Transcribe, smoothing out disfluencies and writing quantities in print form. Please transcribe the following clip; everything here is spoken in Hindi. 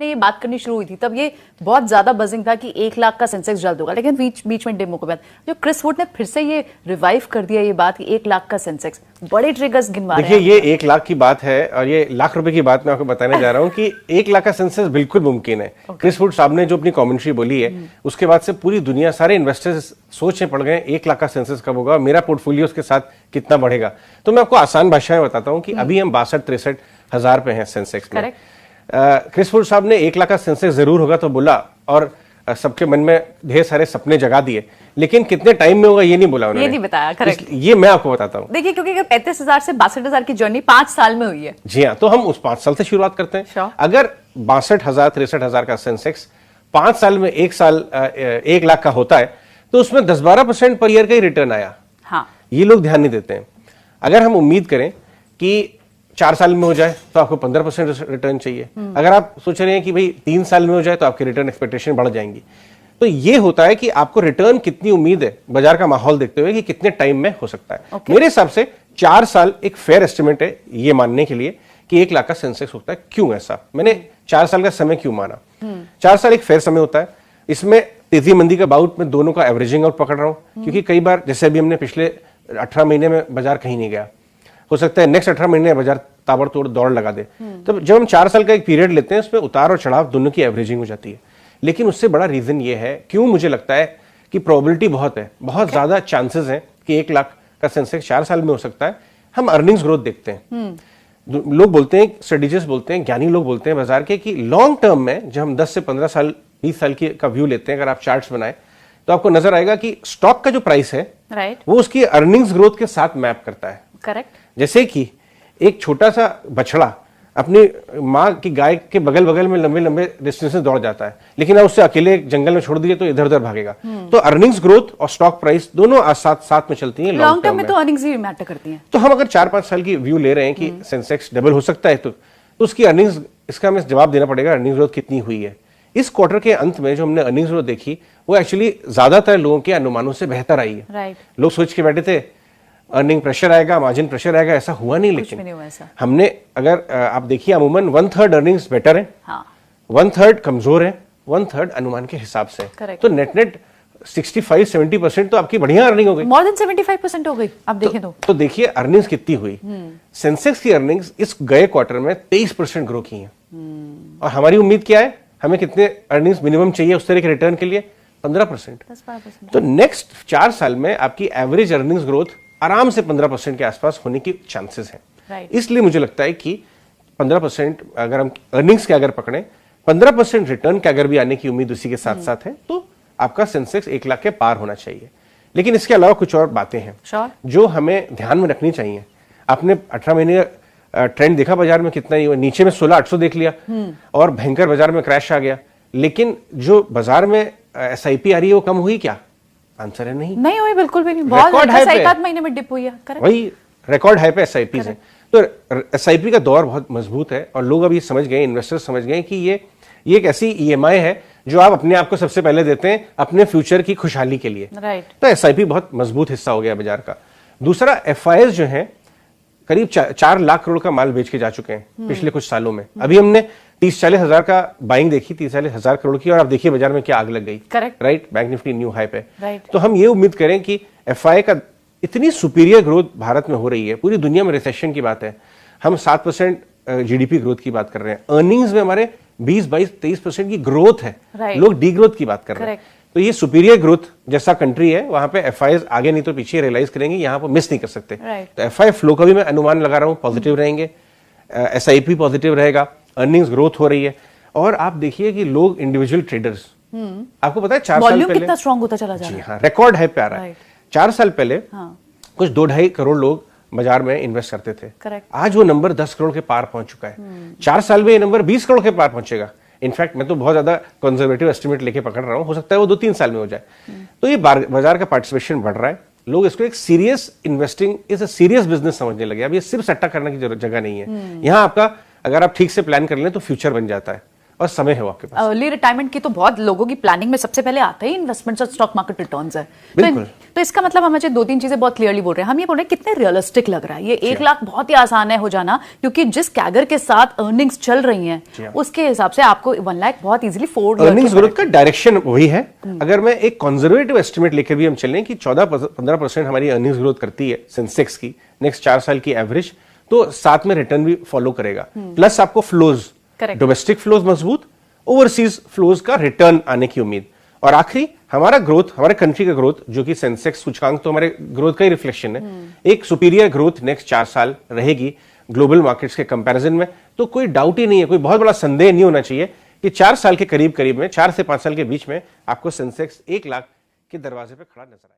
ने ये बात करनी शुरू हुई थी तब ये बहुत ज्यादा बजिंग था कि 1 लाख का सेंसेक्स जल्द होगा, लेकिन बीच में डेमो के बाद जो क्रिस वुड ने फिर से ये रिवाइव कर दिया ये बात कि 1 लाख का सेंसेक्स, बड़े ट्रिगर्स गिनवा रहे हैं। देखिए ये 1 लाख की बात है और ये लाख रुपए की बात मैं आपको बताने जा रहा हूँ कि 1 लाख का सेंसेक्स बिल्कुल मुमकिन है। क्रिस वुड साहब ने जो अपनी कमेंट्री बोली है उसके बाद से पूरी दुनिया, सारे इन्वेस्टर्स सोच में पड़ गए 1 लाख का सेंसेक्स कब होगा, मेरा पोर्टफोलियो उसके साथ कितना बढ़ेगा। तो मैं आपको आसान भाषा में बताता हूँ कि अभी हम 62-63 हजार पे हैं सेंसेक्स में। क्रिस वुड साहब ने 1 लाख का सेंसेक्स जरूर होगा तो बोला और सबके मन में ढेर सारे सपने जगा दिए, लेकिन कितने टाइम में होगा ये नहीं बोला उन्होंने, ये नहीं बताया। करेक्ट, ये मैं आपको बताता हूँ। देखिए क्योंकि 35,000 से 62,000 की जर्नी 5 साल में हुई है। जी हाँ, तो हम उस 5 साल से शुरुआत करते हैं। Sure. अगर 62,000-63,000 का सेंसेक्स 5 साल में 1 लाख का होता है तो उसमें 10-12% पर ईयर का ही रिटर्न आया। हाँ, ये लोग ध्यान नहीं देते हैं। अगर हम उम्मीद करें कि 4 साल में हो जाए तो आपको 15% रिटर्न चाहिए। अगर आप सोच रहे हैं कि भाई 3 साल में हो जाए तो आपकी रिटर्न एक्सपेक्टेशन बढ़ जाएंगी। तो ये होता है कि आपको रिटर्न कितनी उम्मीद है बाजार का माहौल देखते हुए कि कितने टाइम में हो सकता है। मेरे हिसाब से 4 साल एक फेयर एस्टिमेट है ये मानने के लिए कि 1 लाख का सेंसेक्स होता है। क्यों ऐसा मैंने 4 साल का समय क्यों माना? 4 साल एक फेयर समय होता है। इसमें तेजी मंदी का बाउट में दोनों का एवरेजिंग आउट पकड़ रहा हूं, क्योंकि कई बार जैसे अभी हमने पिछले 18 महीने में बाजार कहीं नहीं गया, हो सकता है नेक्स्ट 18 महीने बाजार ताबड़तोड़ दौड़ लगा दे। तो जब हम 4 साल का एक पीरियड लेते हैं उसमें उतार और चढ़ाव दोनों की एवरेजिंग हो जाती है। लेकिन उससे बड़ा रीजन ये है क्यों मुझे लगता है कि प्रोबेबिलिटी बहुत है, बहुत ज्यादा चांसेस हैं कि 1 लाख का सेंसेक्स 4 साल में हो सकता है। हम अर्निंग्स ग्रोथ देखते हैं। लोग बोलते हैं, स्ट्रेटेजिस्ट बोलते हैं, ज्ञानी लोग बोलते हैं बाजार के कि लॉन्ग टर्म में जब हम 10 से 15 साल 20 साल की का व्यू लेते हैं, अगर आप चार्ट्स बनाए तो आपको नजर आएगा कि स्टॉक का जो प्राइस है वो उसकी अर्निंग्स ग्रोथ के साथ मैप करता है। करेक्ट। जैसे कि एक छोटा सा बछड़ा अपनी माँ की गाय के बगल बगल में लंबे लंबे डिस्टेंसेस दौड़ जाता है, लेकिन आप उससे अकेले जंगल में छोड़ दिए तो इधर उधर भागेगा। तो अर्निंग्स ग्रोथ और स्टॉक प्राइस दोनों साथ में चलती हैं लॉन्ग टर्म में। तो अर्निंग्स ही मैटर करती हैं। तो हम अगर 4-5 साल की व्यू ले रहे हैं कि सेंसेक्स डबल हो सकता है तो उसकी अर्निंग्स, इसका हमें जवाब देना पड़ेगा अर्निंग्स ग्रोथ कितनी हुई है। इस क्वार्टर के अंत में जो हमने अर्निंग्स ग्रोथ देखी वो एक्चुअली ज्यादातर लोगों के अनुमानों से बेहतर आई है। लोग सोच के बैठे थे अर्निंग प्रेशर आएगा, मार्जिन प्रेशर आएगा, ऐसा हुआ नहीं। लेकिन नहीं हुआ ऐसा। हमने अगर आप देखिए अमूमन 1/3 अर्निंग्स बेटर है, 1/3 कमजोर है, 1/3 अनुमान के हिसाब से। तो नेट 65-70% तो आपकी बढ़िया अर्निंग हो गई। मोर देन 75% हो गई आप देखें तो देखिए अर्निंग्स कितनी हुई। सेंसेक्स की अर्निंग्स इस गए क्वार्टर में 23% ग्रो की है। और हमारी उम्मीद क्या है, हमें कितने अर्निंग्स मिनिमम चाहिए उस तरह के रिटर्न के लिए? 15%। तो नेक्स्ट 4 साल में आपकी एवरेज अर्निंग्स ग्रोथ आराम से 15% के आसपास होने की चांसेस हैं। इसलिए मुझे लगता है कि 15% अगर हम अर्निंग्स के अगर पकड़े, 15% रिटर्न के अगर भी आने की उम्मीद उसी के साथ साथ है तो आपका सेंसेक्स 1 लाख के पार होना चाहिए। लेकिन इसके अलावा कुछ और बातें हैं जो हमें ध्यान में रखनी चाहिए। आपने 18 महीने ट्रेंड देखा बाजार में कितना ही हुआ, नीचे में 16,800 देख लिया और भयंकर बाजार में क्रैश आ गया। लेकिन जो बाजार में SIP आ रही है वो कम हुई क्या? आंसर है नहीं हुई, बिल्कुल भी नहीं। बहुत 7 महीने में डिप हुई है। वही रिकॉर्ड हाई पे SIPs हैं। तो SIP का दौर बहुत मजबूत है और लोग अब ये समझ गए, इन्वेस्टर्स समझ गए कि ये एक ऐसी EMI है जो आप अपने आप को सबसे पहले देते हैं अपने फ्यूचर की खुशहाली के लिए। तो SIP बहुत मजबूत हिस्सा हो गया बाजार का। दूसरा FIs जो है करीब 4 लाख करोड़ का माल बेच के जा चुके हैं पिछले कुछ सालों में। अभी हमने 30-40 हजार का बाइंग देखी, 30-40 हजार करोड़ की, और आप देखिए बाजार में क्या आग लग गई। Right, bank Nifty new high पे। तो हम ये उम्मीद करें कि FI का इतनी सुपीरियर ग्रोथ भारत में हो रही है, पूरी दुनिया में रिसेशन की बात है, हम 7% GDP ग्रोथ की बात कर रहे हैं, अर्निंग्स में हमारे 20-22-23% की ग्रोथ है, लोग डी ग्रोथ की बात कर रहे हैं। तो ये सुपीरियर ग्रोथ जैसा कंट्री है वहां पे FIs आगे नहीं तो पीछे रियलाइज करेंगे, यहाँ पर मिस नहीं कर सकते। तो FI फ्लो का भी मैं अनुमान लगा रहा हूँ पॉजिटिव रहेंगे, SIP पॉजिटिव रहेगा, अर्निंग्स ग्रोथ हो रही है। और आप देखिए कि लोग इंडिविजुअल ट्रेडर्स, आपको पता है 4 साल पहले कितना स्ट्रांग होता चला जा रहा है। हाँ, रिकॉर्ड हाई पे आ रहा है। 4 साल पहले कुछ 2-2.5 करोड़ लोग बाजार में इन्वेस्ट करते थे। आज वो नंबर 10 करोड़ के पार पहुंच चुका है। 4 साल में ये नंबर 20 करोड़ के पार पहुंचेगा। इनफैक्ट मैं तो बहुत ज्यादा कंजर्वेटिव एस्टिमेट लेके पकड़ रहा हूं, हो सकता है वो 2-3 साल में हो जाए। तो ये बाजार का पार्टिसिपेशन बढ़ रहा है, लोग इसको एक serious investing is a serious business समझने लगे। अब ये सिर्फ सट्टा करने की जगह नहीं है। यहाँ आपका अगर आप ठीक से प्लान कर लें तो फ्यूचर बन जाता है। और समय है वो आपके पास। अर्ली रिटायरमेंट की तो बहुत लोगों की प्लानिंग में सबसे पहले आता ही इन्वेस्टमेंट और स्टॉक मार्केट रिटर्न्स है। बिल्कुल। तो इसका मतलब हम मुझे 2-3 चीजें बहुत क्लियरली बोल रहे हैं। हम ये बोल रहे हैं कितने रियलिस्टिक लग रहा है ये 1 लाख, बहुत ही आसान है हो जाना, क्योंकि जिस कैगर के साथ अर्निंग्स चल रही हैं उसके हिसाब से आपको 1 लाख बहुत इजीली 4 अर्निंग्स ग्रोथ का डायरेक्शन वही है। अगर मैं एक कंजर्वेटिव एस्टिमेट लेकर भी हम चलें कि 14-15% हमारी अर्निंग्स ग्रोथ करती है सेंसेक्स की नेक्स्ट 4 साल की एवरेज, तो साथ में रिटर्न भी फॉलो करेगा, प्लस आपको फ्लोज, डोमेस्टिक फ्लोज मजबूत, ओवरसीज फ्लोज का रिटर्न आने की उम्मीद, और आखिरी हमारा ग्रोथ, हमारे कंट्री का ग्रोथ जो कि सेंसेक्स सूचकांक तो हमारे ग्रोथ का ही रिफ्लेक्शन है, एक सुपीरियर ग्रोथ नेक्स्ट 4 साल रहेगी ग्लोबल मार्केट्स के कंपैरिजन में। तो कोई डाउट ही नहीं है, कोई बहुत बड़ा संदेह नहीं होना चाहिए कि 4 साल के करीब में, 4 से 5 साल के बीच में आपको सेंसेक्स 1 लाख के दरवाजे पे खड़ा नजर आएगा।